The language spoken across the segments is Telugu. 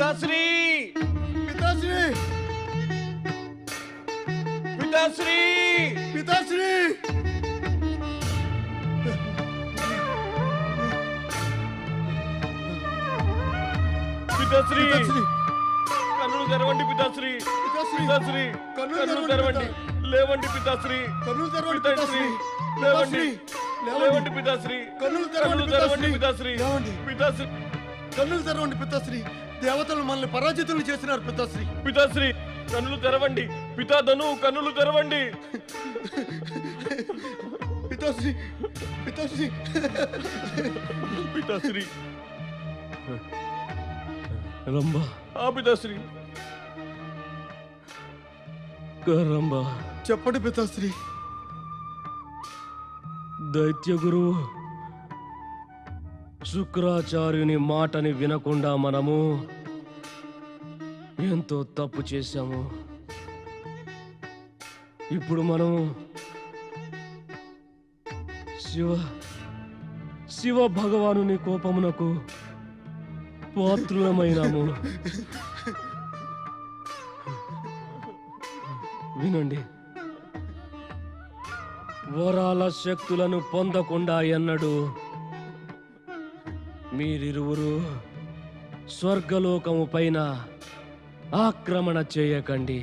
పితాశ్రీ పితాశ్రీ పితాశ్రీ పితాశ్రీ పితాశ్రీ పితాశ్రీ కన్నులు తెరవండి పితాశ్రీ పితాశ్రీ కన్నులు తెరవండి లేవండి పితాశ్రీ కన్నులు తెరవండి పితాశ్రీ లేవండి లేవండి పితాశ్రీ కన్నులు కన్నులు తెరవండి పితాశ్రీ లేవండి. పితాశ్రీ కన్నులు తెరవండి పితాశ్రీ దేవతలు మనల్ని పరాజితులు చేసినారు పితాశ్రీ పితాశ్రీ కన్నులు తెరవండి పితాధను కన్నులు తెరవండి పితాశ్రీ పితాశ్రీ పితాశ్రీ రంభా ఆ పితాశ్రీ రంభా చెప్పండి పితాశ్రీ దైత్య గురువు శుక్రాచార్యుని మాటని వినకుండా మనము ఎంతో తప్పు చేశాము. ఇప్పుడు మనము శివ భగవానుని కోపమునకు పాత్రులమైనాము. వినండి, వరాల శక్తులను పొందకుండా ఎన్నడు మీరిరువురు స్వర్గలోకము పైన ఆక్రమణ చేయకండి.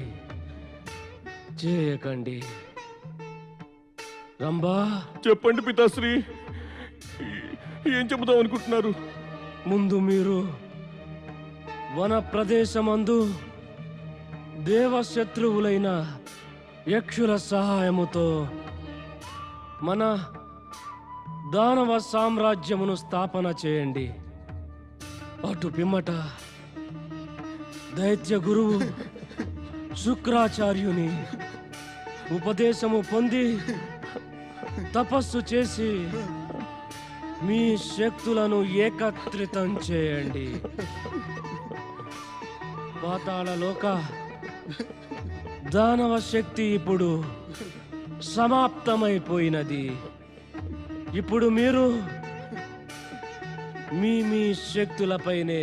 రంభా, చెప్పండి పితాశ్రీ ఏం చెబుదాం అనుకుంటున్నారు? ముందు మీరు వన ప్రదేశమందు దేవశత్రువులైన యక్షుల సహాయముతో మన దానవ సామ్రాజ్యమును స్థాపన చేయండి. అటు పిమ్మట దైత్య గురువు శుక్రాచార్యుని ఉపదేశము పొంది తపస్సు చేసి మీ శక్తులను ఏకత్రితం చేయండి. పాతాళలోక దానవ శక్తి ఇప్పుడు సమాప్తమైపోయినది. ఇప్పుడు మీరు మీ శక్తులపైనే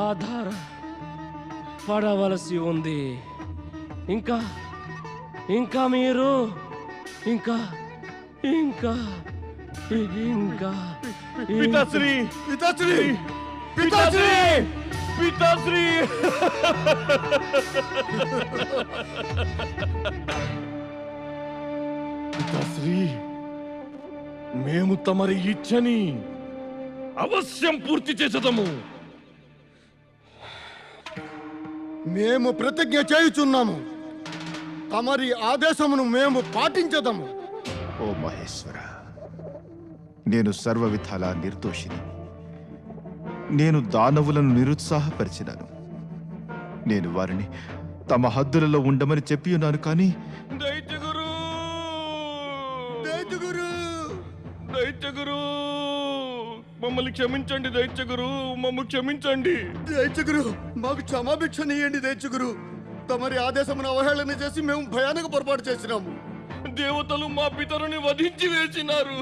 ఆధార పడవలసి ఉంది. ఇంకా మీరు ఇంకా ఇంకా ఇంకా పితాశ్రీ పితాశ్రీ పితాశ్రీ పితాశ్రీ పితాశ్రీ మేము తమరి ఇచ్చని అవశ్యం పూర్తి చేసేదము. మేము ప్రతిజ్ఞ చేయుచున్నాము, తమరి ఆదేశమును మేము పాటించదము. ఓ మహేశ్వర, నేను సర్వ విధాలా నిర్దోషిని. నేను దానవులను నిరుత్సాహపరిచినాను. నేను వారిని తమ హద్దులలో ఉండమని చెప్పి ఉన్నాను. కానీ దైత్యగురు దైత్యగురు దైత్యగురు మమ్మల్ని క్షమించండి. దైత్యగురు మమ్మల్ని క్షమించండి. దైత్యగురు మాకు క్షమాభిక్షనీయండి. దైత్యగురు తమరి ఆదేశమును అవహేళన చేసి మేము భయానక పొరపాటు చేసినాము. దేవతలు మా పితరుని వధించి వేసినారు.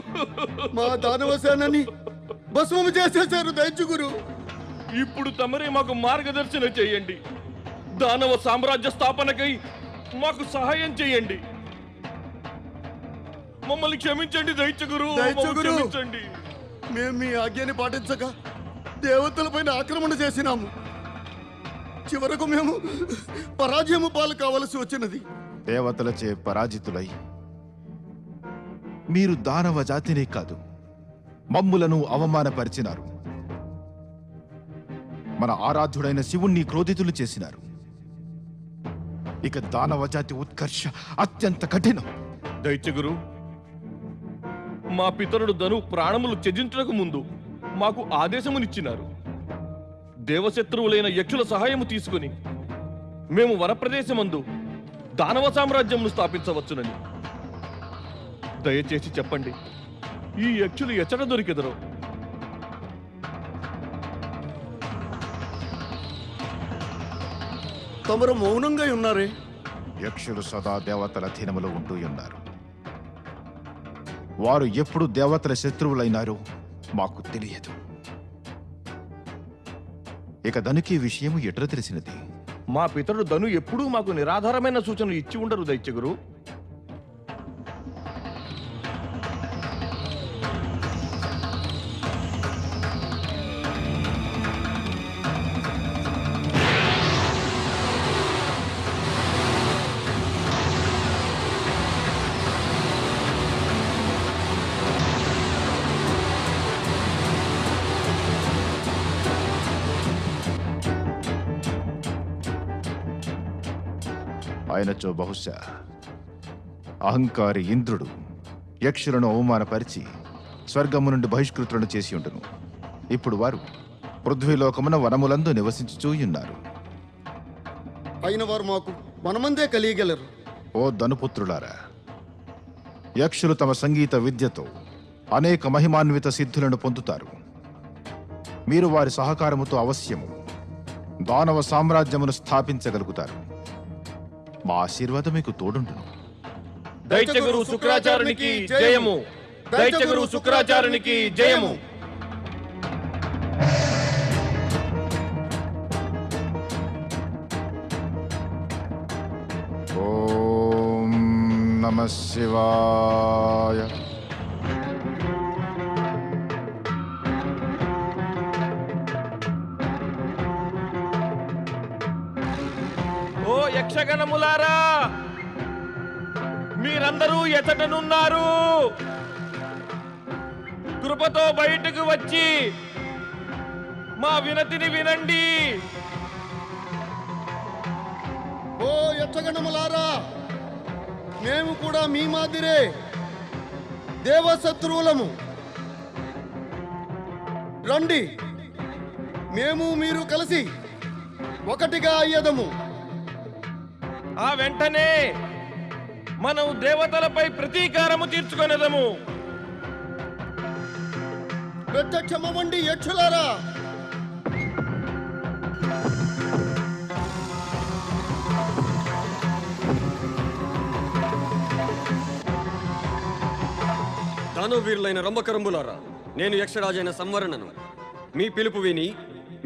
మా దానవ సేనని భస్మము చేసేశారు దైత్యగురు. ఇప్పుడు తమరే మాకు మార్గదర్శన చేయండి. దానవ సామ్రాజ్య స్థాపనకై మాకు సహాయం చేయండి. మమ్మల్ని క్షమించండి దైత్యగురు. దైత్యగురు. మమ్మల్ని క్షమించండి. మేము మీ ఆజ్ఞని పాటించక దేవతలపైన ఆక్రమణ చేసినాము. చివరకు మేము పరాజయము పాలు కావలసి వచ్చినది. దేవతలచే పరాజితులై మీరు దానవ జాతినే కాదు, మమ్ములను అవమానపరిచినారు. మన ఆరాధ్యుడైన శివుణ్ణి క్రోధితులు చేసినారు. ఇక దానవ జాతి ఉత్కర్ష అత్యంత కఠినం. దైత్యగురు, మా పితరుడు ధను ప్రాణములు త్యజించడానికి ముందు మాకు ఆదేశమునిచ్చినారు. దేవశత్రువులైన యక్షుల సహాయము తీసుకుని మేము వనప్రదేశమందు దానవ సామ్రాజ్యంను స్థాపించవచ్చునని. దయచేసి చెప్పండి, ఈ యక్షులు ఎచ్చట దొరికెదరో? తమరు మౌనంగా ఉన్నారే. యక్షులు సదా దేవతల అధీనములో ఉంటూ ఉన్నారు. వారు ఎప్పుడు దేవతల శత్రువులైనారో మాకు తెలియదు. ఇక ధనుకి విషయం ఎట్లా తెలిసినది? మా పితరుడు ధను ఎప్పుడూ మాకు నిరాధారమైన సూచనలు ఇచ్చి ఉండరు దైత్యగురు. ఆయనచో బహుశా అహంకారి ఇంద్రుడు యక్షులను అవమానపరిచి స్వర్గము నుండి బహిష్కృతులను చేసి ఉండును. ఇప్పుడు వారు పృథ్వీలోకమున వనములందు నివసించుచూయున్నారు. అయిన వారు మాకు మనమందే కలియగలరు. ఓ ధనుపుత్రులారా, యక్షులు తమ సంగీత విద్యతో అనేక మహిమాన్విత సిద్ధులను పొందుతారు. మీరు వారి సహకారముతో అవశ్యము దానవ సామ్రాజ్యమును స్థాపించగలుగుతారు. మా ఆశీర్వాదం మీకు తోడుండును. దైత్యగురు శుక్రాచార్యునికి జయము. దైత్యగురు శుక్రాచార్యునికి జయము. ఓం నమః శివాయ. ఓ యక్షగణములారా, మీరందరూ ఎతటనున్నారు. కృపతో బయటకు వచ్చి మా వినతిని వినండి. ఓ యక్షగణములారా, మేము కూడా మీ మాదిరే దేవశత్రువులము. రండి, మేము మీరు కలిసి ఒకటిగా అయ్యదము. ఆ వెంటనే మనం దేవతలపై ప్రతీకారము తీర్చుకొనేదము. ప్రత్యక్షమవ్వండి యక్షులారా. దానవీరులైన రంభకరంబులారా, నేను యక్షరాజైన సంవరణను. మీ పిలుపు విని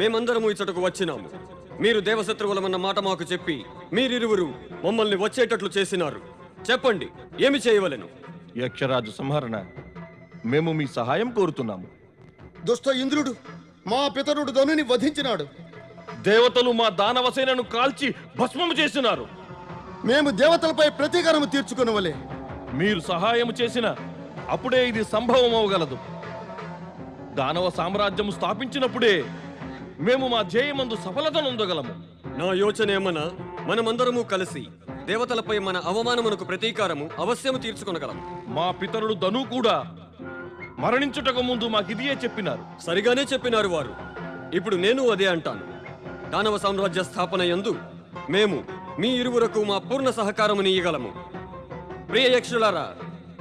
మేమందరము ఇచ్చటకు వచ్చినాము. మీరు దేవశత్రువులమన్న మాట మాకు చెప్పి మీరిరువురు మమ్మల్ని వచ్చేటట్లు చేసినారు. చెప్పండి, ఏమి చేయవలెను? యక్షరాజు సంహరణ, మేము మీ సహాయం కోరుతున్నాము. దుష్ట ఇంద్రుడు మా పితరుడు ధనుని వధించినాడు. దేవతలు మా దానవసేనను కాల్చి భస్మము చేసినారు. మేము దేవతలపై ప్రతీకారము తీర్చుకొనవలే. మీరు సహాయం చేసిన అప్పుడే ఇది సంభవం అవగలదు. దానవ సామ్రాజ్యము స్థాపించినప్పుడే మేము మా ధ్యేయమందు సఫలతనొందగలము. నా యోచనేమన మనమందరము కలిసి దేవతలపై మన అవమానమునకు ప్రతీకారము అవశ్యము తీర్చుకొనగలము. మా పితరుడు ధను కూడా మరణించుటకు ముందు మాకిదియే చెప్పినారు. సరిగానే చెప్పినారు వారు. ఇప్పుడు నేను అదే అంటాను. దానవ సామ్రాజ్య స్థాపన యందు మేము మీ ఇరువురకు మా పూర్ణ సహకారముని ఇయ్యగలము. ప్రియ యక్షులారా,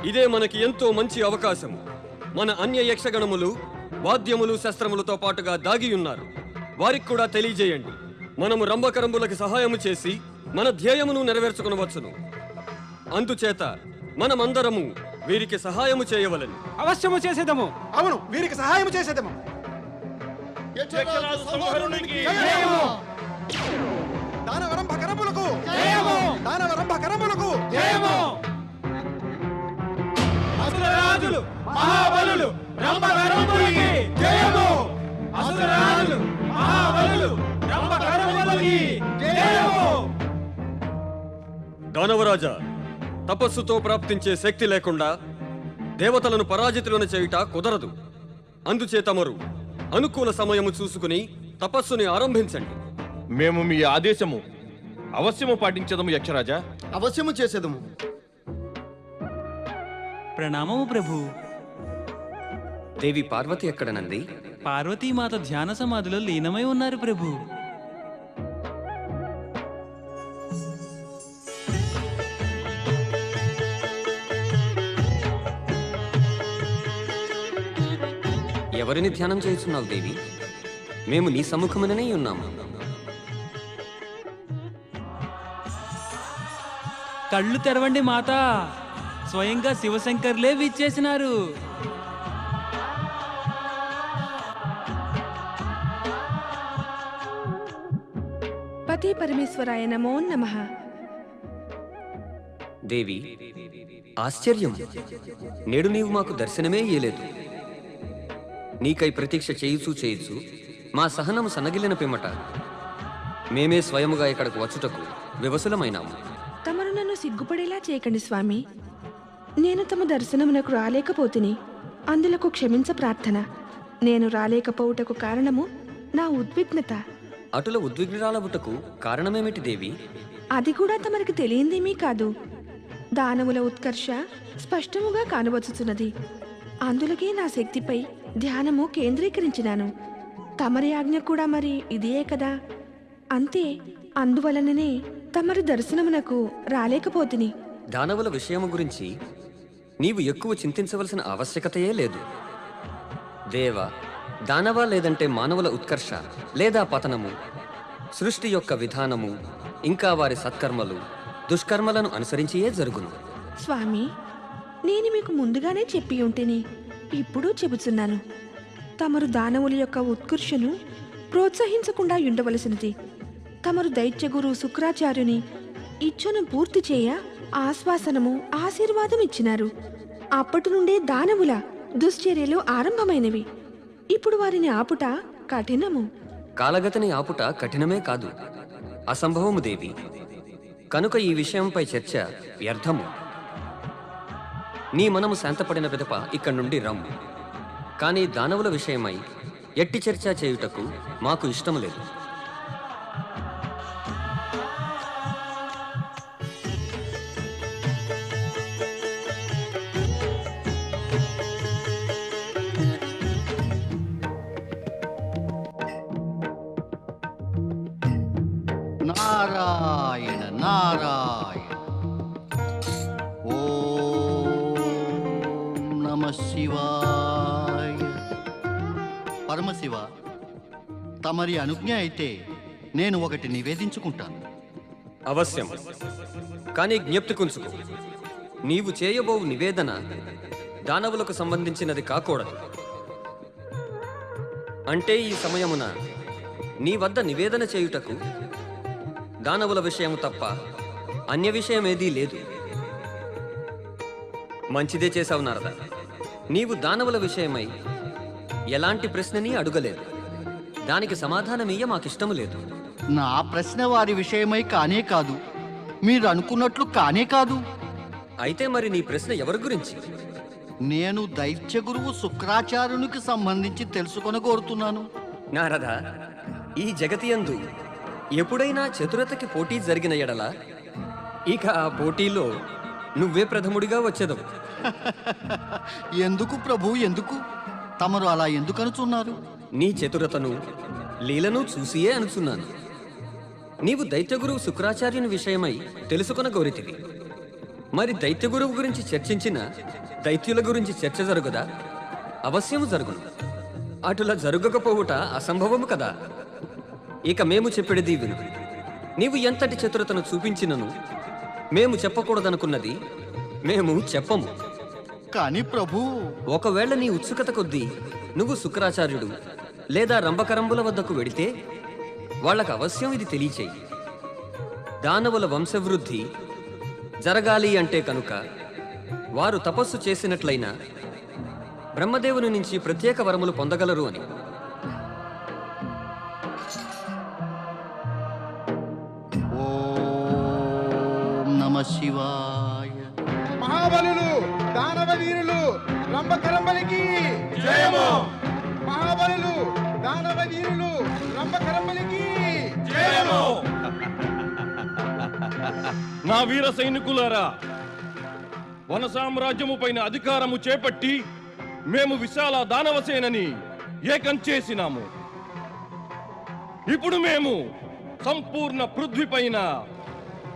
ఇదే మనకి ఎంతో మంచి అవకాశము. మన అన్య యక్షగణములు వాద్యములు శస్త్రములతో పాటుగా దాగి ఉన్నారు. వారికి కూడా తెలియజేయండి. మనము రంభకరంబులకి సహాయము చేసి మన ధ్యేయమును నెరవేర్చుకునవచ్చును. అందుచేత మనమందరము వీరికి సహాయము చేయవలెను. అవశ్యము చేసేదము. అవును, వీరికి సహాయం చేసేదము. యక్షరాజు సంహరునికి జయము! దానవరంభ కరములకు జయము! దానవరంభ కరములకు జయము! అసురరాజులు మహాబలులు రంభకరంబులకి జయము! అసురరాజులు మహాబలులు రంభకరంబులకి జయము! దానవరాజా, తపస్సుతో ప్రాప్తించే శక్తి లేకుండా దేవతలను పరాజితులను చేయుట కుదరదు. అందుచేత మరు అనుకూల సమయము చూసుకుని తపస్సుని ఆరంభించండి. మేము మీ ఆదేశము అవశ్యము పాటించదము యక్షరాజా. అవశ్యము చేసేదము. ప్రణామము ప్రభు. దేవి పార్వతి ఎక్కడ నంది? పార్వతీమాత ధ్యాన సమాధిలో లీనమై ఉన్నారు ప్రభు. ఎవరిని ధ్యానం చేస్తున్నావు దేవి? మేము నీ సముఖముననే ఉన్నాము. కళ్ళు తెరవండి మాత, స్వయంగా శివశంకర్లే విచ్చేసినారు. పార్వతీ పరమేశ్వరాయ నమో నమః. దేవి, ఆశ్చర్యం, నేడు నీవు మాకు దర్శనమే ఇయ్యలేదు. నీకై ప్రతీక్ష చేయుచు మా సహనము సన్నగిలిన పిమ్మట మేమే స్వయముగా ఇక్కడకు వచ్చుటకు వివసులమైనాము. తమరు నన్ను సిగ్గుపడేలా చేయకండి స్వామి. నేను తమ దర్శనమునకు రాలేకపోతిని, అందులకు క్షమించ ప్రార్థన. నేను రాలేకపోవుటకు కారణము నా ఉద్విగ్నత. అటుల ఉద్విగ్నురాలవుటకు కారణమేమిటి దేవి? అది కూడా తమరికి తెలియందేమీ కాదు. దానవుల ఉత్కర్ష స్పష్టముగా కానవచ్చుతున్నది. అందులకే నా శక్తిపై ధ్యానము కేంద్రీకరించినాను. తమరి ఆజ్ఞ కూడా మరి ఇదే కదా. అంతే, అందువలననే తమరి దర్శనమునకు రాలేకపోతిని. దానవుల విషయము గురించి నీవు ఎక్కువ చింతించవలసిన ఆవశ్యకతయే లేదు. దేవ, దానవ లేదంటే మానవుల ఉత్కర్ష లేదా పతనము సృష్టి యొక్క విధానము ఇంకా వారి సత్కర్మలు దుష్కర్మలను అనుసరించియే జరుగును. స్వామి, నేను మీకు ముందుగానే చెప్పి ఉంటేని ఇప్పుడు చెబుతున్నాను. తమరు దానవుల యొక్క ఉత్కర్షను ప్రోత్సహించకుండా ఉండవలసినది. తమరు దైత్యగురు శుక్రాచార్యుని ఇచ్ఛను పూర్తి చేయ ఆశ్వాసనము ఆశీర్వాదం ఇచ్చినారు. అప్పటి నుండే దానవుల దుశ్చర్యలు ఆరంభమైనవి. ఇప్పుడు వారిని ఆపుట కఠినము. కాలగతిని ఆపుట కఠినమే కాదు, అసంభవము దేవి. కనుక ఈ విషయంపై చర్చ వ్యర్థము. నీ మనము శాంతపడిన పిదప ఇక్కడి నుండి రమ్ము. కానీ దానవుల విషయమై ఎట్టి చర్చ చేయుటకు మాకు ఇష్టము లేదు. నారాయణ నారాయణ. ఓం నమ శివాయ. పరమశివ, తమరి అనుజ్ఞ అయితే నేను ఒకటి నివేదించుకుంటాను. అవశ్యం, కానీ జ్ఞప్తికుంచుకో, నీవు చేయబోవు నివేదన దానవులకు సంబంధించినది కాకూడదు. అంటే ఈ సమయమున నీ వద్ద నివేదన చేయుటకు దానవుల విషయము తప్ప అన్య విషయమేదీ లేదు. మంచిదే చేశావు నారద. నీవు దానవుల విషయమై ఎలాంటి ప్రశ్నని అడుగలేదు. దానికి సమాధానమియ్య మాకిష్టము లేదు. నా ప్రశ్న వారి విషయమై కానే కాదు, మీరు అనుకున్నట్లు కానే కాదు. అయితే మరి నీ ప్రశ్న ఎవరి గురించి? నేను దైత్య గురువు శుక్రాచార్యునికి సంబంధించి తెలుసుకొని కోరుతున్నాను. నారద, ఈ జగతియందు ఎప్పుడైనా చతురతకి పోటీ జరిగిన ఎడల ఇక ఆ పోటీలో నువ్వే ప్రథముడిగా వచ్చేదవు. ఎందుకు ప్రభు, ఎందుకు? తమరు అలా ఎందుకు అనుచున్నారు? నీ చతురతను లీలను చూసియే అనుచున్నాను. నీవు దైత్యగురువు శుక్రాచార్యుని విషయమై తెలుసుకొన గోరితివి. మరి దైత్యగురువు గురించి చర్చించిన దైత్యుల గురించి చర్చ జరుగుదా? అవశ్యము జరుగును. అటులా జరగకపోవుట అసంభవము కదా. ఇక మేము చెప్పేది విను. నీవు ఎంతటి చతురతను చూపించినను మేము చెప్పకూడదనుకున్నది మేము చెప్పము. కానీ ప్రభు, ఒకవేళ నీ ఉత్సుకత కొద్దీ నువ్వు శుక్రాచార్యుడు లేదా రంభకరంబుల వద్దకు వెడితే వాళ్ళకు అవశ్యం ఇది తెలియచేయి. దానవుల వంశవృద్ధి జరగాలి అంటే కనుక వారు తపస్సు చేసినట్లయినా బ్రహ్మదేవుని నుంచి ప్రత్యేక వరములు పొందగలరు అని. ఓం నమ శివాయ. మహాబలులు దానవ వీరులు రంభకరంబలికి జయము. మహాబలులు దానవ వీరులు రంభకరంబలికి జయము. నా వీర సైనికులారా, వన సామ్రాజ్యము పైన అధికారము చేపట్టి మేము విశాల దానవసేనని ఏకం చేసినాము. ఇప్పుడు మేము సంపూర్ణ పృథ్వీ పైన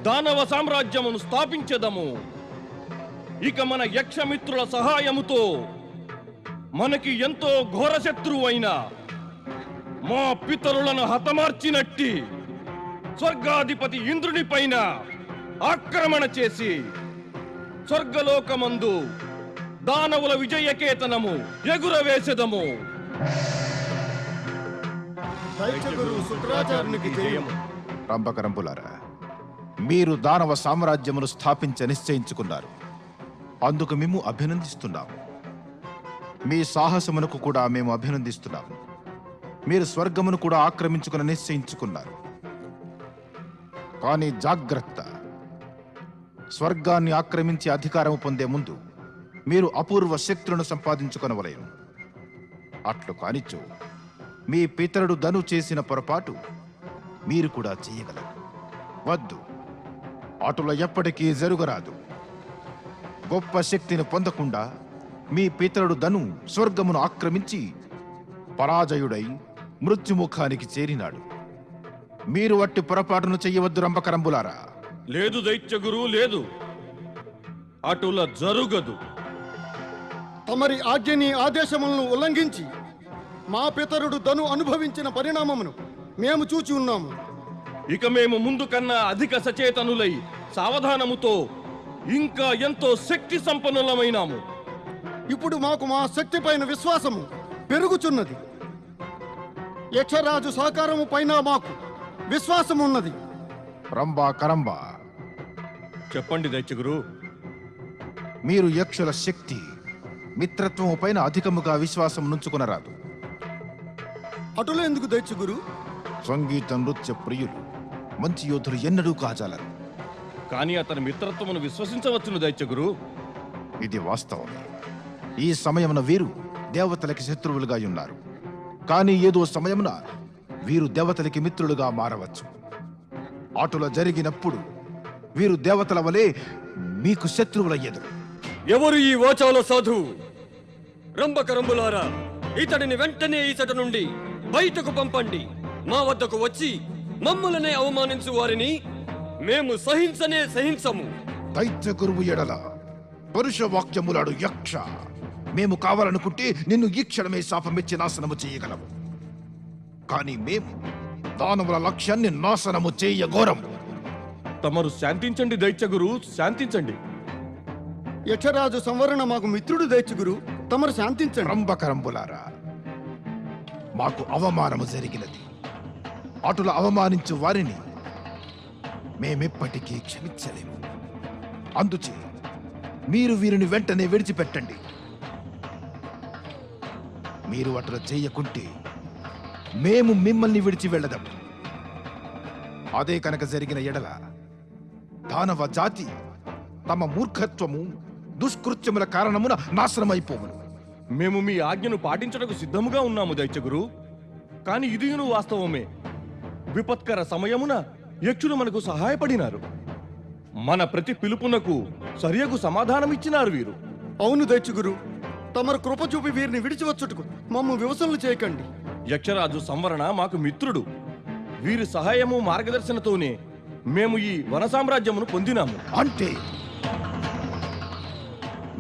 దానవ సామ్రాజ్యమును స్థాపించదము. ఇక మన యక్షమిత్రుల సహాయముతో మనకి ఎంతో ఘోర శత్రువు అయిన మా పితరులను హతమార్చినట్టి స్వర్గాధిపతి ఇంద్రుని పైన ఆక్రమణ చేసి స్వర్గలోకమందు దానవుల విజయకేతనము ఎగురవేసెదము. దైత్యగురు శుక్రాచార్యునికి జయము. రంభకరంపులారా, మీరు దానవ సామ్రాజ్యమును స్థాపించ నిశ్చయించుకున్నారు. అందుకు మేము అభినందిస్తున్నాము. మీ సాహసమునకు కూడా మేము అభినందిస్తున్నాము. మీరు స్వర్గమును కూడా ఆక్రమించుకుని నిశ్చయించుకున్నారు. కానీ జాగ్రత్త, స్వర్గాన్ని ఆక్రమించి అధికారము పొందే ముందు మీరు అపూర్వ శక్తులను సంపాదించుకొనవలేను. అట్లు కానిచో మీ పితరుడు ధను చేసిన పొరపాటు మీరు కూడా చేయగలరు. వద్దు, అటుల ఎప్పటికీ జరుగరాదు. గొప్ప శక్తిని పొందకుండా మీ పితరుడు ధను స్వర్గమును ఆక్రమించి పరాజయుడై మృత్యుముఖానికి చేరినాడు. మీరు వట్టి పొరపాటును చెయ్యవద్దు రంభకరంబులారా. లేదు దైత్యగురు, లేదు. అటుల జరుగదు. తమరి ఆజ్ఞని ఆదేశములను ఉల్లంఘించి మా పితరుడు ధను అనుభవించిన పరిణామమును మేము చూచి ఉన్నాము. ఇక మేము ముందు కన్నా అధిక సచేతనులై సావధానముతో ఇంకా ఎంతో శక్తి సంపన్నులమైనాము. ఇప్పుడు మాకు మా శక్తి పైన విశ్వాసము పెరుగుచున్నది. యక్షరాజు సహకారము పైన మాకు విశ్వాసం ఉన్నది. రంభా కరంబా, చెప్పండి దైత్యగురు. మీరు యక్షుల శక్తి మిత్రత్వము పైన అధికముగా విశ్వాసం నుంచుకునరాదు. అటులో ఎందుకు దైత్యగురు? సంగీత నృత్య ప్రియులు మంచి యోధులు ఎన్నడూ కాజాలరు. కానీ అతని మిత్రత్వమును విశ్వసించవచ్చును దైత్యగురు. ఇది వాస్తవమే. ఈ సమయమున వీరు దేవతలకి శత్రువులుగా ఉన్నారు. కానీ ఏదో సమయమున వీరు దేవతలకి మిత్రులుగా మారవచ్చు. అటుల జరిగినప్పుడు వీరు దేవతల వలె మీకు శత్రువులయ్యదు. ఎవరు ఈ ఓచాల సాధువు? రంభకరంబులారా, ఇతడిని వెంటనే ఇతడి నుండి బయటకు పంపండి. మా వద్దకు వచ్చి మమ్ములనే అవమానించు వారిని మేము సహించము. దైత్య గురువు ఎడల పరుష వాక్యములాడు యక్ష. మేము కావాలనుకుంటే నిన్ను ఈ క్షణమే శాపమిచ్చి నాశనము చేయగలము. కానీ మేము దానవుల లక్ష్యాన్ని నాశనము చేయగోరం. తమరు శాంతించండి దైత్యగురు, శాంతించండి. యక్షరాజు సంవరణ మాకు మిత్రుడు దైత్యగురు, తమరు శాంతించండి. రంభకరంబులారా, మాకు అవమానము జరిగినది. అటుల అవమానించు వారిని మేమెప్పటికీ క్షమించలేము. అందుచే మీరు వీరిని వెంటనే విడిచిపెట్టండి. మీరు అటుల చేయకుంటే మేము మిమ్మల్ని విడిచి వెళ్ళదాం. అదే కనుక జరిగిన ఎడల దానవ జాతి తమ మూర్ఖత్వము దుష్కృత్యముల కారణమున నాశనమైపోవును. మేము మీ ఆజ్ఞను పాటించడానికి సిద్ధముగా ఉన్నాము దైత్యగురు. కానీ ఇదియును వాస్తవమే. విపత్కర సమయమున యక్షులు మనకు సహాయపడినారు. మన ప్రతి పిలుపునకు సరియగు సమాధానమిచ్చినారు వీరు. అవును దైత్యగురు, తమరు కృప చూపి వీరిని విడిచివచ్చుటకు మమ్ము వివసనలు చేయకండి. యక్షరాజు సంవరణ మాకు మిత్రుడు. వీరి సహాయము మార్గదర్శనతోనే మేము ఈ వన సామ్రాజ్యమును పొందినాము. అంటే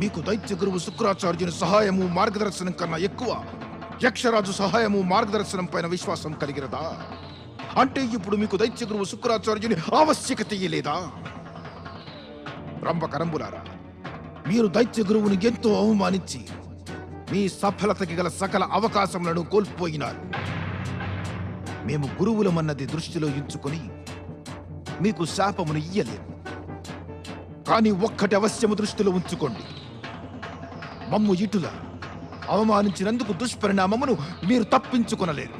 మీకు దైత్య గురువు శుక్రాచార్యుని సహాయము మార్గదర్శనం కన్నా ఎక్కువ యక్షరాజు సహాయము మార్గదర్శనం పైన విశ్వాసం కలిగినదా? అంటే ఇప్పుడు మీకు దైత్య గురువు శుక్రాచార్యుని ఆవశ్యకత లేదా? రంభకరంబులారా, మీరు దైత్య గురువుని ఎంతో అవమానించి మీ సఫలతకి గల సకల అవకాశములను కోల్పోయినారు. మేము గురువులమన్నది దృష్టిలో ఉంచుకొని మీకు శాపమును ఇయ్యలేము. కానీ ఒక్కటి అవశ్యము దృష్టిలో ఉంచుకోండి. మమ్ము ఇటుల అవమానించినందుకు దుష్పరిణామమును మీరు తప్పించుకొనలేరు.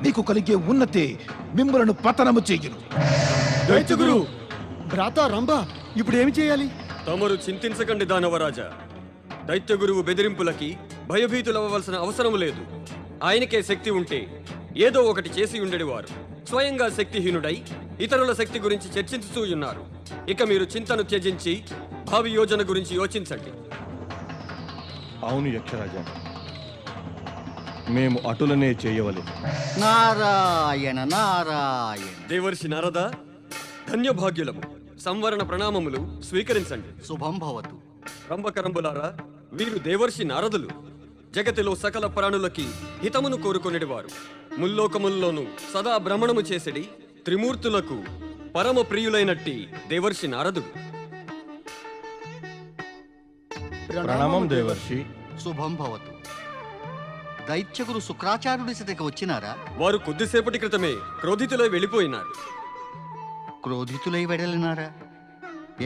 మీకు కలిగే ఉన్నతే మిమ్ములను పతనము చేయును. దైత్యగురు, భ్రాత రంభ, ఇప్పుడు ఏమి చేయాలి? తమరు చింతించకండి దానవరాజా. దైత్య గురువు బెదిరింపులకి భయభీతులవ్వవలసిన అవసరం లేదు. ఆయనకే శక్తి ఉంటే ఏదో ఒకటి చేసి ఉండేవారు. స్వయంగా శక్తిహీనుడై ఇతరుల శక్తి గురించి చర్చించుతూ ఉన్నారు. ఇక మీరు చింతను త్యజించి భావి యోజన గురించి యోచించండి. అవును యక్షరాజా, మేము అటులనే చేయవలె. నారాయణ నారాయణ. దేవర్షి నారద, ధన్యభాగ్యులము. సంవరణ ప్రణామములు స్వీకరించండి. శుభం భవతు. రంభకరంబులారా, వీరు దేవర్షి నారదులు. జగతిలో సకల ప్రాణులకి హితమును కోరుకొనిడివారు. ముల్లోకముల్లోనూ సదా భ్రమణము చేసడి త్రిమూర్తులకు పరమ ప్రియులైనట్టి దేవర్షి నారదుడు. ప్రణామం దేవర్షి. శుభం భవతు. దైత్యగురు శుక్రాచార్యుడి సిటకి వచ్చినారా? వారు కొద్దిసేపటి క్రితమే క్రోధితులై వెళ్ళిపోయినారు. క్రోధితులై వెడలినారా?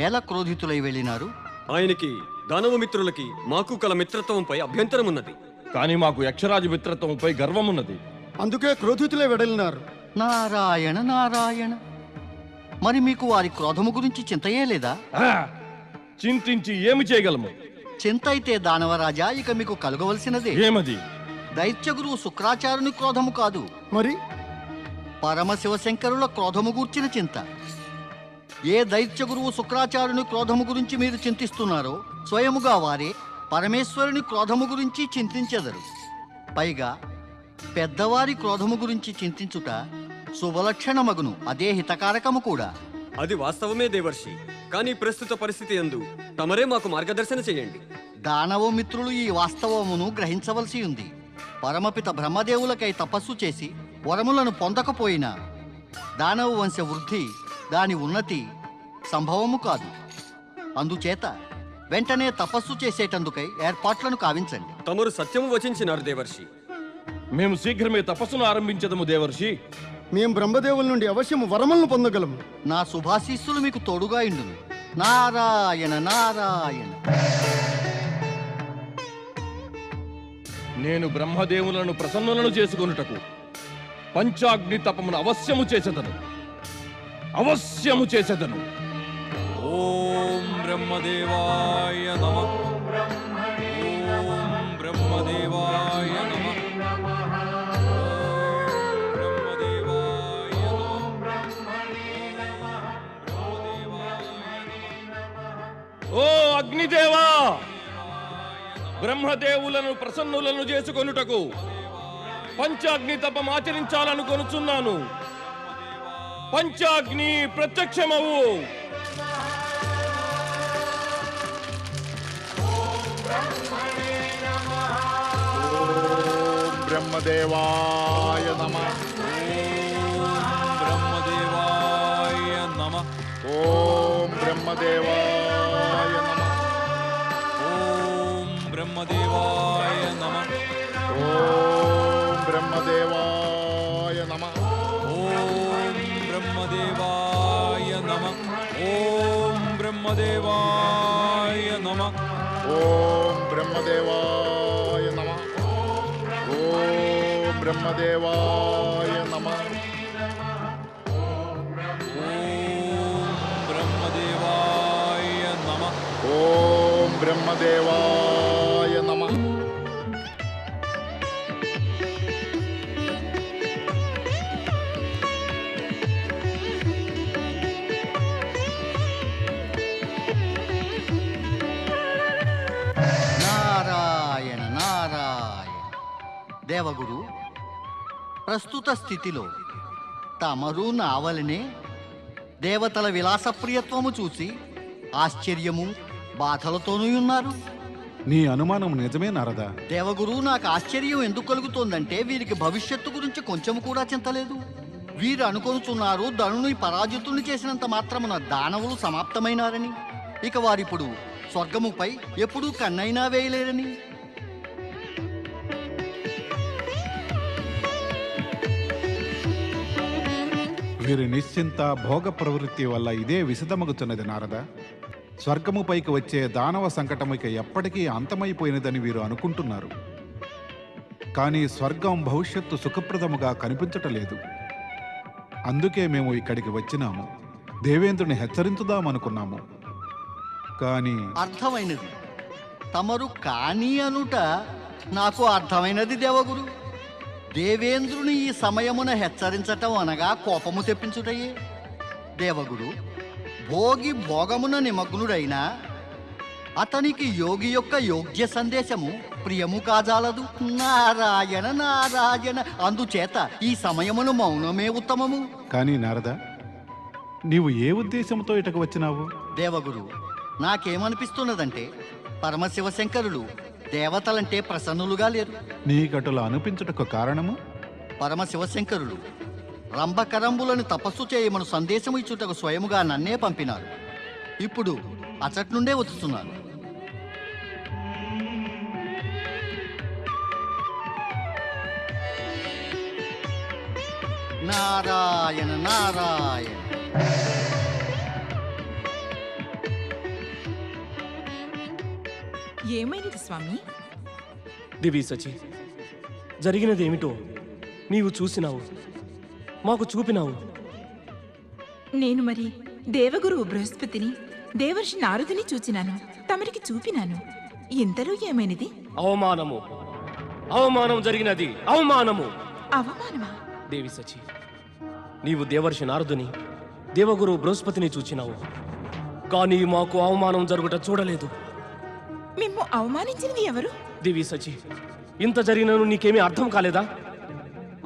ఎలా క్రోధితులై వెళ్ళినారు? ఆయనకి దానవ మిత్రులకి మాకు కల మిత్రత్వంపై అభ్యంతరం ఉన్నది. కానీ మాకు యక్షరాజు మిత్రత్వంపై గర్వమున్నది. అందుకే క్రోధితులే వెడలినారు. నారాయణ నారాయణ, మరి మీకు వారి క్రోధము గురించి చింతయే లేదా? ఆ! చింతించి ఏమి చేయగలము? చింత అయితే దానవరాజా, ఇక మీకు కలగవలసినదే. ఏమది? దైత్యగురు శుక్రాచార్యుని క్రోధము కాదు, మరి పరమశివశంకరుల క్రోధము గూర్చిన చింత. ఏ దైత్య గురువు శుక్రాచార్యుని క్రోధము గురించి మీరు చింతిస్తున్నారో స్వయముగా వారే పరమేశ్వరుని క్రోధము గురించి చింతించెదరు. పైగా పెద్దవారి క్రోధము గురించి చింతించుట శుభలక్షణమగును, అదే హితకారకము కూడా. అది వాస్తవమే దేవర్షి. కానీ ప్రస్తుత పరిస్థితి యందు తమరే మాకు మార్గదర్శన చేయండి. దానవ మిత్రులు ఈ వాస్తవమును గ్రహించవలసి ఉంది. పరమపిత బ్రహ్మదేవులకై తపస్సు చేసి వరములను పొందకపోయినా దానవ వంశ వృద్ధి, దాని ఉన్నతి సంభవము కాదు. అందుచేత వెంటనే తపస్సు చేసేటందుకై ఏర్పాట్లను కావించండి. తమరు సత్యము వచించినారు దేవర్షి. మేము శీఘ్రమే తపస్సును ఆరంభించదము దేవర్షి. మేము బ్రహ్మదేవుల నుండి అవశ్యం వరములను పొందగలము. నా శుభాశీస్సులు మీకు తోడుగా ఇండును. నారాయణ నారాయణ. నేను బ్రహ్మదేవులను ప్రసన్నులను చేసుకొనుటకు పంచాగ్ని తపమును అవశ్యము చేసేదను. అవశ్యము చేసేదను. ఓం బ్రహ్మదేవాయ నమః. ఓం బ్రహ్మదేవాయ నమః. ఓ అగ్నిదేవా, బ్రహ్మదేవులను ప్రసన్నులను చేసుకొనుటకు పంచాగ్ని తపం ఆచరించాలనుకొనుచున్నాను. పంచాగ్ని ప్రత్యక్షమవు. బ్రహ్మదేవాయ నమః. బ్రహ్మదేవాయ నమః. ఓం బ్రహ్మదేవాయ నమః. ఓం బ్రహ్మదేవాయ నమః. ఓం బ్రహ్మదేవాయ నమః. ఓం బ్రహ్మదేవాయ నమః. ఓం బ్రహ్మదేవాయ నమః. ఓం బ్రహ్మదేవాయ నమః. ఓం బ్రహ్మదేవాయ నమః. ఓం బ్రహ్మదేవాయ నమః. ఓం బ్రహ్మదేవాయ నమః. నారాయణ నారాయణ. దేవగురు, ప్రస్తుత స్థితిలో తమరు నావలనే దేవతల విలాసప్రియత్వము చూసి ఆశ్చర్యము బాధలతోనూ ఉన్నారు. నీ అనుమానం నిజమే నారదా. దేవగురు, నాకు ఆశ్చర్యం ఎందుకు కలుగుతోందంటే వీరికి భవిష్యత్తు గురించి కొంచెము కూడా చింతలేదు. వీరు అనుకొనుచున్నారు ధనుని పరాజితుని చేసినంత మాత్రమున దానవులు సమాప్తమైనారని, ఇక వారిప్పుడు స్వర్గముపై ఎప్పుడూ కన్నైనా వేయలేరని. వీరి నిశ్చింత భోగ ప్రవృత్తి వల్ల ఇదే విశదమగుతున్నది నారదా. స్వర్గము పైకి వచ్చే దానవ సంకటము ఇక ఎప్పటికీ అంతమైపోయినదని వీరు అనుకుంటున్నారు. కానీ స్వర్గం భవిష్యత్తు సుఖప్రదముగా కనిపించటలేదు. అందుకే మేము ఇక్కడికి వచ్చినాము. దేవేంద్రుని హెచ్చరించుదామనుకున్నాము. కానీ అర్థమైనది. తమరు కాని అనుట నాకు అర్థమైనది దేవగురు. దేవేంద్రుని ఈ సమయమున హెచ్చరించటం అనగా కోపము తెప్పించుటయే. దేవగురు, భోగి భోగమున నిమగ్నుడైనా అతనికి యోగి యొక్క యోగ్య సందేశము ప్రియము కాజాలదు. నారాయణ నారాయణ. అందుచేత ఈ సమయమును మౌనమే ఉత్తమము. కానీ నారదా, నీవు ఏ ఉద్దేశంతో ఇటకు వచ్చినావు? దేవగురు, నాకేమనిపిస్తున్నదంటే పరమశివశంకరులు దేవతలంటే ప్రసన్నులుగా లేరు. నీకటులా అనిపించుటకు కారణము? పరమశివశంకరులు రంభకరంబులను తపస్సు చేయమను సందేశము ఇచ్చుటకు స్వయముగా నన్నే పంపినారు. ఇప్పుడు అచట్ నుండే వచ్చుతున్నారు. నారాయణ నారాయణ. ఏమైనది స్వామి? దివి సచి, జరిగినదేమిటో నీవు చూసినావు, మాకు చూపినావు. నేను మరి దేవగురువు బృహస్పతిని, దేవర్షి నారదుని చూచినాను, తమరికి చూపినాను. ఇంతలో ఏమైనది? అవమానము, అవమానం జరిగినది, అవమానము. అవమానమా? దేవి సచి, నీవు దేవర్షి నారదుని, దేవగురు బృహస్పతిని చూచినావు, కానీ మాకు అవమానం జరుగుట చూడలేదు. మిమ్ము అవమానించినది ఎవరు? దివి సచి, ఇంత జరిగినను నీకేమీ అర్థం కాలేదా?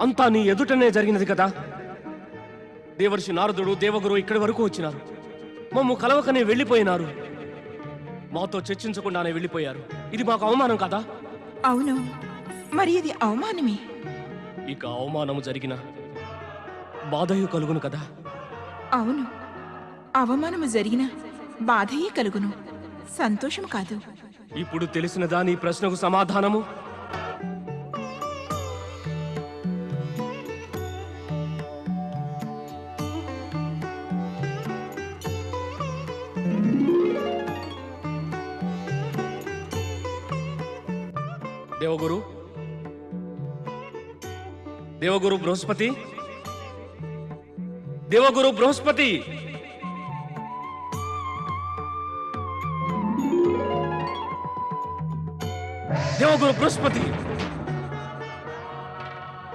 అంతా నీ ఎదుటనే జరిగినది కదా. దేవర్షి నారదుడు, దేవగురు ఇక్కడి వరకు వచ్చినారు, మమ్ము కలవకనే వెళ్ళిపోయినారు, మాతో చర్చించకుండానే వెళ్ళిపోయారు. ఇది మాకు అవమానం కదా? అవును, మరి ఇది అవమానమే. ఇక అవమానము జరిగిన బాధయు కలుగును కదా. అవును, అవమానము జరిగిన బాధయే కలుగును, సంతోషం కాదు. ఇప్పుడు తెలిసినదా నీ ప్రశ్నకు సమాధానము? దేవగురు, దేవగురు బృహస్పతి, దేవగురు బృహస్పతి. దేవగురు బృహస్పతి.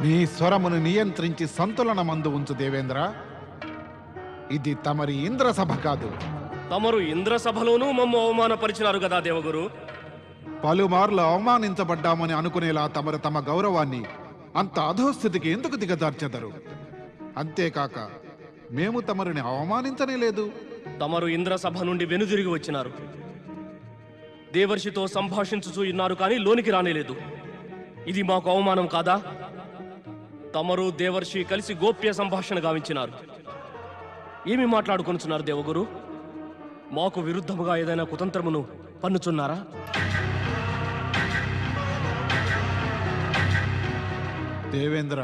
నీ స్వరమును నియంత్రించి సంతులనమందు ఉంచు దేవేంద్ర. ఇది తమరి ఇంద్రసభ కాదు. తమరు ఇంద్ర సభలోనూ మమ్ము అవమానపరిచినారు కదా దేవగురు. పలుమార్లు అవమానించబడ్డామని అనుకునేలా తమరు తమ గౌరవాన్ని అంత అధోస్థితికి ఎందుకు దిగజార్చెదరు? అంతేకాక మేము తమరిని అవమానించనే లేదు. తమరు ఇంద్ర సభ నుండి వెనుదిరిగి వచ్చినారు, దేవర్షితో సంభాషించుచూ ఉన్నారు, కానీ లోనికి రానేలేదు. ఇది మాకు అవమానం కాదా? తమరు దేవర్షి కలిసి గోప్య సంభాషణ గావించినారు. ఏమి మాట్లాడుకొనుచున్నారు దేవగురు? మాకు విరుద్ధముగా ఏదైనా కుతంత్రమును పన్నుచున్నారా? దేవేంద్ర,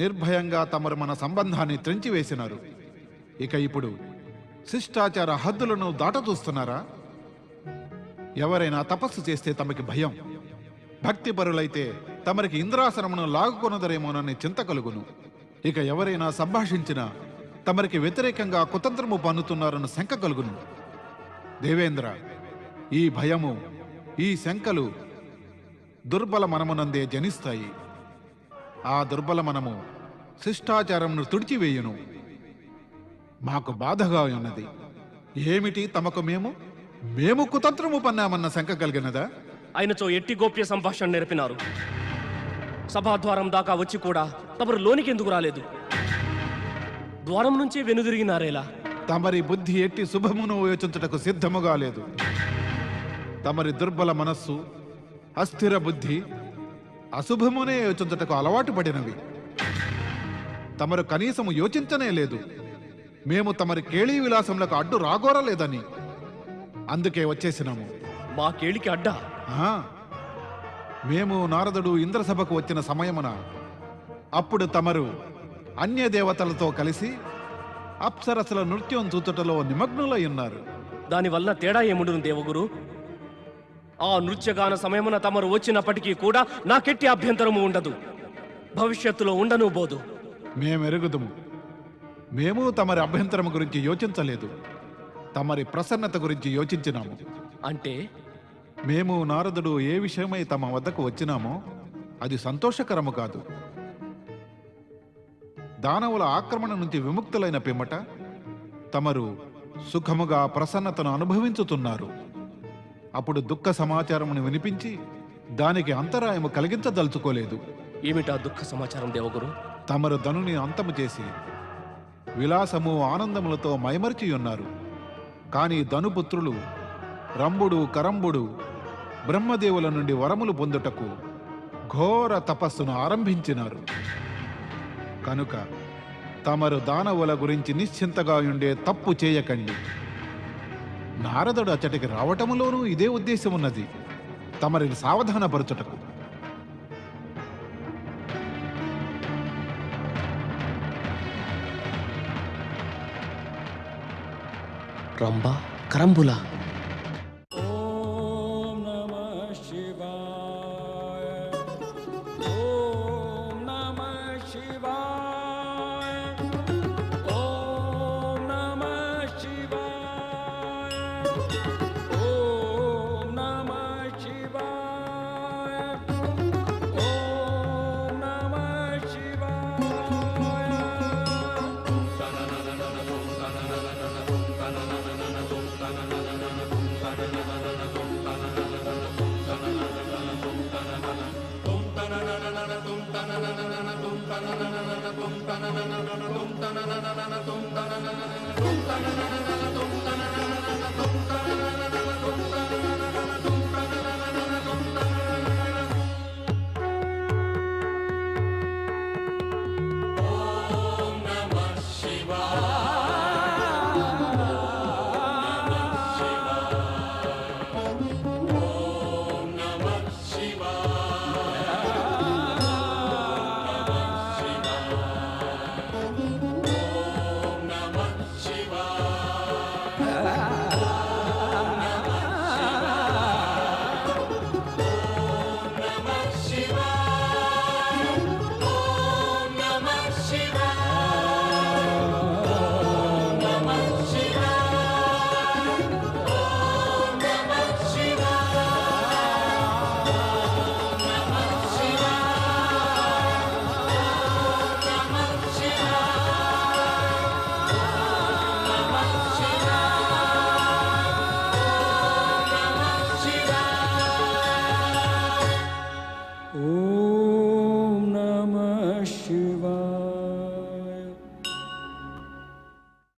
నిర్భయంగా తమరు మన సంబంధాన్ని త్రెంచివేసినారు. ఇక ఇప్పుడు శిష్టాచార హద్దులను దాటచూస్తున్నారా? ఎవరైనా తపస్సు చేస్తే తమకి భయం, భక్తిపరులైతే తమరికి ఇంద్రాసనమును లాగుకొనదరేమోనని చింత కలుగును. ఇక ఎవరైనా సంభాషించినా తమరికి వ్యతిరేకంగా కుతంత్రము పన్నుతున్నారని శంక కలుగును. దేవేంద్ర, ఈ భయము, ఈ శంకలు దుర్బల మనమునందే జనిస్తాయి. ఆ దుర్బల మనము శిష్టాచారమును తుడిచివేయును. మాకు బాధగా ఉన్నది. ఏమిటి తమకు మేము కుతంత్రము పన్నామన్న శంక కలిగినదా? ఆయనతో ఎట్టి గోప్య సంభాషణ నేర్పినారు. సభాద్వారం దాకా వచ్చి కూడా తమరు లోనికి ఎందుకు రాలేదు? ద్వారం నుంచే వెనుదిరిగినారేలా? తమరి బుద్ధి ఎట్టి శుభమును యోచించుటకు సిద్ధముగా లేదు. తమరి దుర్బల మనస్సు, అస్థిర బుద్ధి అశుభమునే యోచించుటకు అలవాటు పడినవి. తమరు కనీసము యోచించనే లేదు. మేము తమరి కేళీ విలాసములకు అడ్డు రాగోరలేదని అందుకే వచ్చేసినాము. మా కేళికి అడ్డా? మేము నారదుడు ఇంద్రసభకు వచ్చిన సమయమున అప్పుడు తమరు అన్య దేవతలతో కలిసి అప్సరసల నృత్యం చూచుటలో నిమగ్నులై ఉన్నారు. దానివల్ల తేడా ఏముండును దేవగురు? ఆ నృత్యగాన సమయమున తమరు వచ్చినప్పటికీ కూడా నాకెట్టి అభ్యంతరము ఉండదు, భవిష్యత్తులో ఉండను బోదు. మేమెరుగుదుము. మేము తమరి అభ్యంతరం గురించి యోచించలేదు, తమరి ప్రసన్నత గురించి యోచించినాము. అంటే మేము నారదుడు ఏ విషయమై తమ వద్దకు వచ్చినామో అది సంతోషకరము కాదు. దానవుల ఆక్రమణ నుంచి విముక్తులైన పిమ్మట తమరు సుఖముగా ప్రసన్నతను అనుభవించుతున్నారు. అప్పుడు దుఃఖ సమాచారమును వినిపించి దానికి అంతరాయము కలిగించదలుచుకోలేదు. ఏమిటా దుఃఖ సమాచారం దేవగురు? తమరు ధనుని అంతము చేసి విలాసము ఆనందములతో మైమరిచి ఉన్నారు. కానీ ధనుపుత్రులు రంభుడు, కరంబుడు బ్రహ్మదేవుల నుండి వరములు పొందుటకు ఘోర తపస్సును ఆరంభించినారు. కనుక తమరు దానవుల గురించి నిశ్చింతగా ఉండే తప్పు చేయకండి. నారదుడు అచ్చటికి రావటములోనూ ఇదే ఉద్దేశమున్నది, తమరిని సావధానపరచుటకు. రంభ కరంబుల. తుమ్